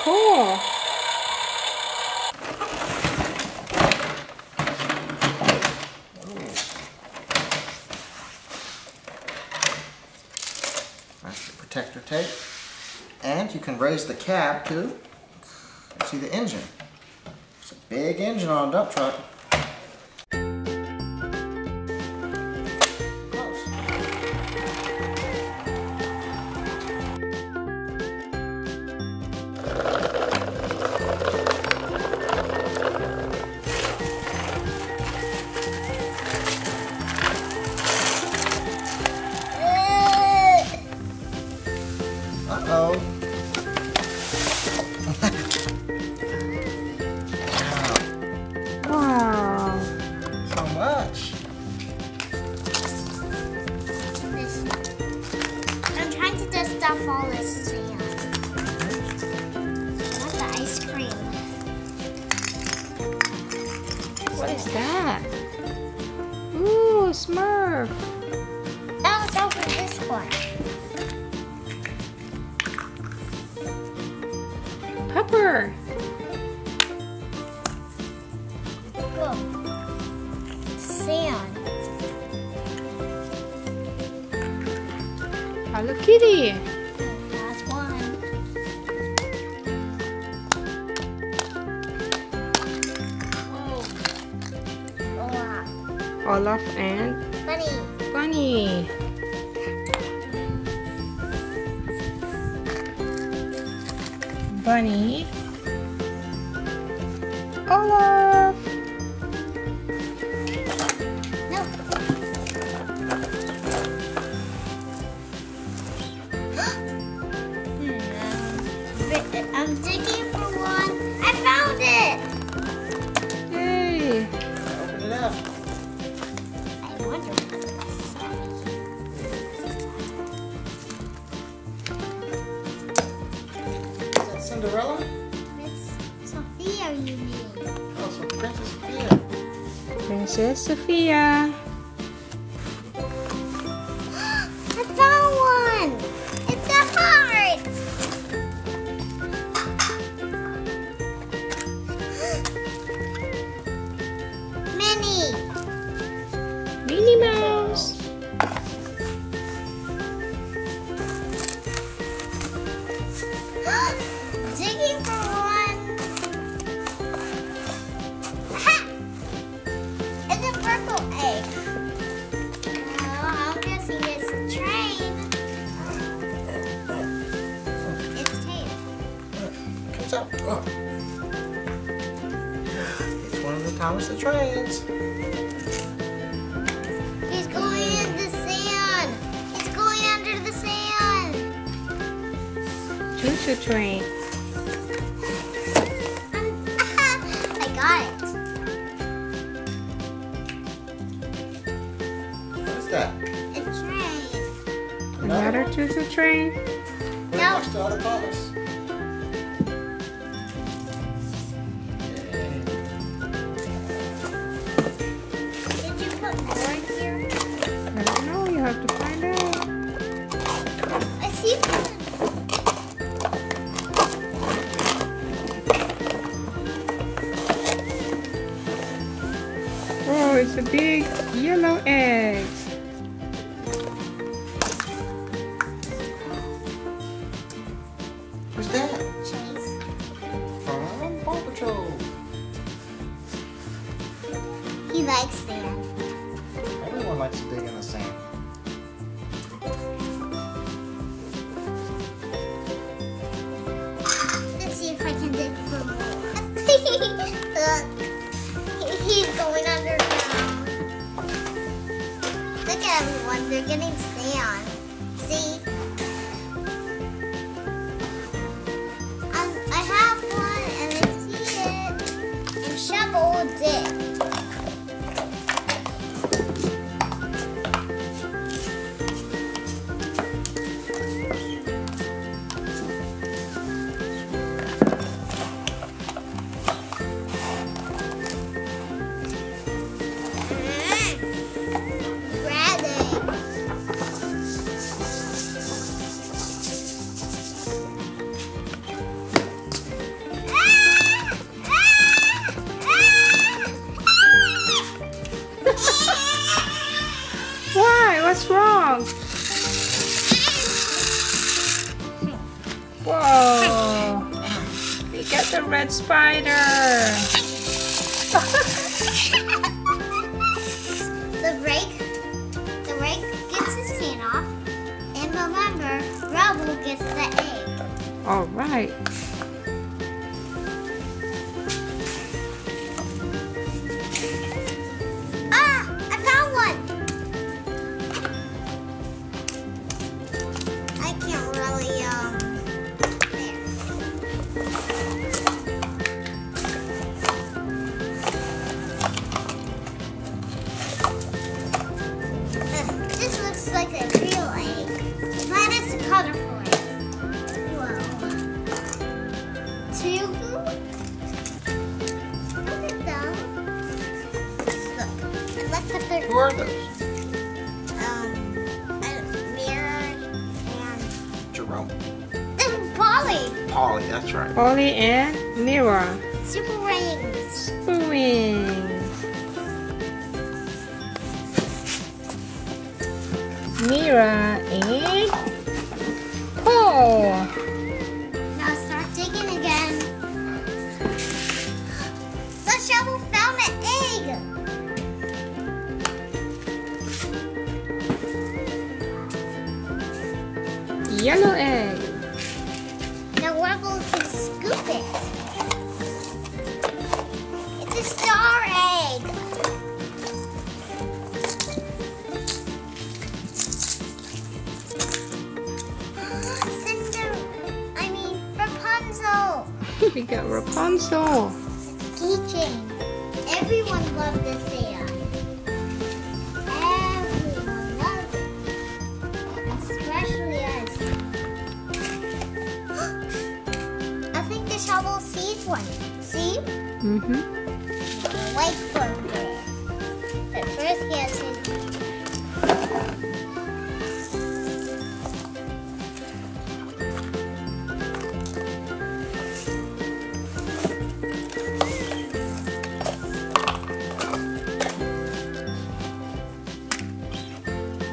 Cool. That's the protector tape. And you can raise the cab to see the engine. It's a big engine on a dump truck. Uh-oh. Wow. So much. I'm trying to dust off all this sand. I want the ice cream. What is that? Ooh, Smurf. Now let's open this one. Pepper. Look. Sand. Hello Kitty. That's one. Wow. Olaf and Bunny. Bunny. Bunny. Olaf. No. I'm digging for one. I found it. Yay. Open it up. I wonder what Is that Cinderella? it's Sophia, you mean? Oh, so Princess Sophia. Princess Sophia. I found one. It's a heart. Minnie. Minnie Mouse. Digging for one. Ha! It's a purple egg. I'm guessing it's a train. It's tape. Comes out. Oh. It's one of the Thomas the Trains. He's going in the sand. It's going under the sand. Choo-choo train. I got it. What is that? A train. Another choo-choo train. Where No. next to all the Thomas? Did you put more in here? I don't know. You have to find out. I see one. Oh, it's a big yellow egg. Who's that? Chase. From Paw Patrol. He likes sand. Everyone likes to dig in the sand. Let's see if I can dig for more. Look. He's going underground. Look at everyone. They're getting sand. See? I have one and I see it. And shovel will dig. The red spider. The rake gets the skin off, and remember, Rubble gets the egg. All right. Ah, I found one. I can't really This looks like a real egg. Mine is colorful egg. Whoa. Two. Look at them. Look. I'd like the third. Who are those? Mirror and Jerome. Polly. Polly, that's right. Polly and Mira. Super rings. Super wings. Mira and Paul. Now start digging again. The shovel found an egg. Yellow egg. Now Rubble can scoop it. It's a star egg. Rapunzel. We got Rapunzel. Keychain. Everyone loves this sand. Everyone loves it. Especially us. I think the shovel sees one. See? Mm-hmm. Wait for it. But first he has his.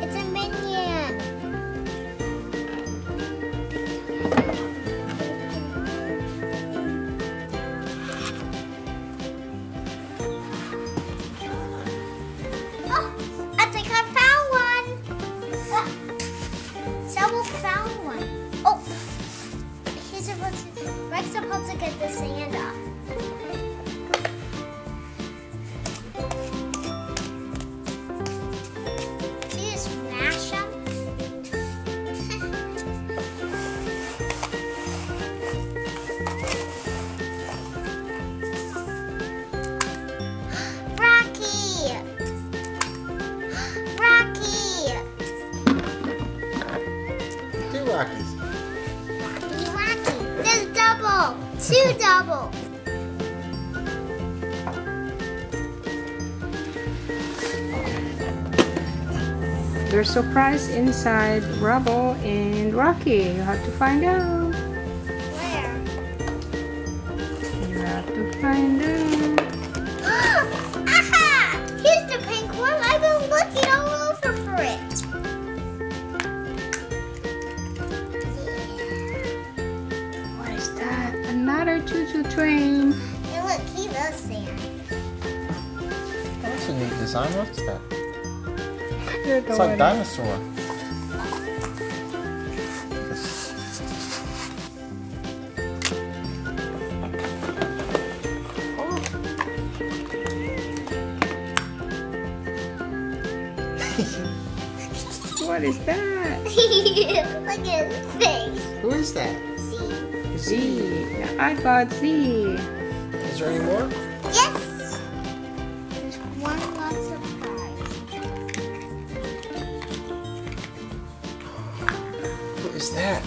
It's a minion. Oh, I think I found one. Someone found one. Oh, Rex's supposed to get the sand off. Do you smash them? Rocky! Rocky! Two Rockies. Rocky! There's double! Two double! There's surprise inside Rubble and Rocky. You have to find out. Where? You have to find out. Aha! Here's the pink one. I've been looking all over for it. What is that? Another choo-choo train. And look, he loves sand. That's a neat design. What's that? You're the It's like one. dinosaur. What is that? Look at his face. Who is that? See? Z. I got Z. Is there any more? Yes! There's one last surprise. Who is that?